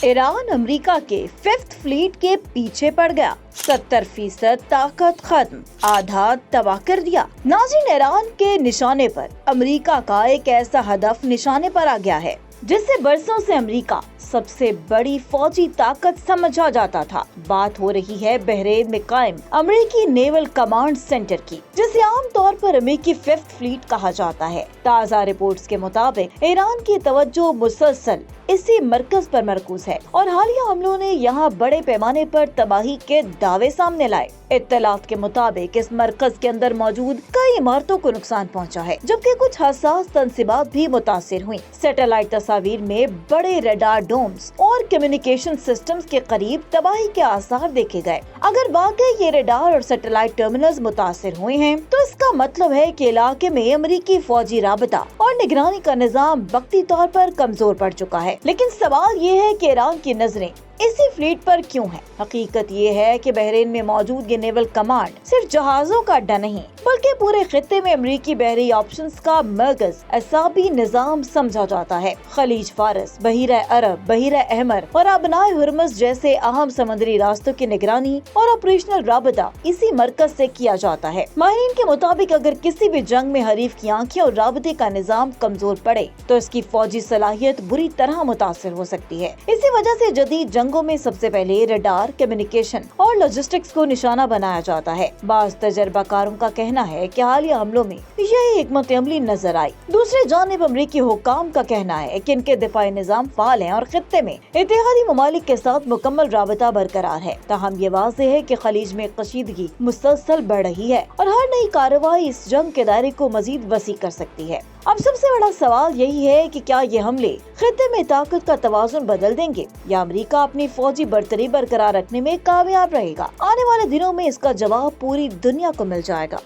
Iran America के 5th fleet के पीछे पड़ गया, 70% ताकत खत्म, आधा तबाह कर दिया। नाज़रीन, ईरान के निशाने पर अमेरिका का एक ऐसा हदफ निशाने पर आ गया है जिससे बरसों से अमेरिका सबसे बड़ी फौजी ताकत समझा जाता था। बात हो रही है बहरीन में कायम अमेरिकी नेवल कमांड सेंटर की, जिसे आम तौर पर अमेरिकी 5th फ्लीट कहा जाता है। ताज़ा रिपोर्ट्स के मुताबिक ईरान की तवज्जो मुसलसल इसी मरकज पर मरकूज है और हालिया हमलों ने यहाँ बड़े पैमाने पर तबाही के दावे सामने लाए। इत्तलात के मुताबिक इस मरकज के अंदर मौजूद कई इमारतों को नुकसान पहुँचा है, जबकि कुछ हसास तंसीबात भी मुतासिर हुई। सैटेलाइट तस्वीर में बड़े रडार डोम्स और कम्युनिकेशन सिस्टम्स के करीब तबाही के आसार देखे गए। अगर वाकई ये रडार और सैटेलाइट टर्मिनल्स मुतासिर हुए हैं तो इसका मतलब है कि इलाके में अमेरिकी फौजी राबता और निगरानी का निजाम वक्ती तौर पर कमजोर पड़ चुका है। लेकिन सवाल ये है कि ईरान की नजरें इसी फ्लीट पर क्यों है? हकीकत ये है कि बहरीन में मौजूद ये नेवल कमांड सिर्फ जहाजों का अड्डा नहीं, बल्कि पूरे खित्ते में अमेरिकी बहरी ऑप्शंस का मरकज असाबी निजाम समझा जाता है। खलीज फारस, बहीरा अरब, बहीरा अहमर और अबनाए हुर्मुज़ जैसे अहम समुद्री रास्तों की निगरानी और ऑपरेशनल राबता इसी मरकज से किया जाता है। माहिरीन के मुताबिक अगर किसी भी जंग में हरीफ की आंखें और राबते का निजाम कमजोर पड़े तो इसकी फौजी सलाहियत बुरी तरह मुतासिर हो सकती है। इसी वजह से जदीद जंगों में सबसे पहले रडार, कम्युनिकेशन और लॉजिस्टिक्स को निशाना बनाया जाता है। बाज़ तजर्बाकारों का कहना है कि हालिया हमलों में यही हिकमत अमली नजर आई। दूसरी जानिब अमरीकी हुक्काम का कहना है कि इनके दिफाई निजाम फाल हैं और खित्ते में इत्तेहादी ममालिक के साथ मुकम्मल राबता बरकरार है। ताहम ये वाज़ेह है कि खलीज में कशीदगी मुसलसल बढ़ रही है और हर नई कार्रवाई इस जंग के दायरे को मजीद वसी कर सकती है। अब सबसे बड़ा सवाल यही है कि क्या ये हमले खित्ते में ताकत का तवाज़ुन बदल देंगे या अमेरिका अपनी फौजी बरतरी बरकरार रखने में कामयाब रहेगा? आने वाले दिनों में इसका जवाब पूरी दुनिया को मिल जाएगा।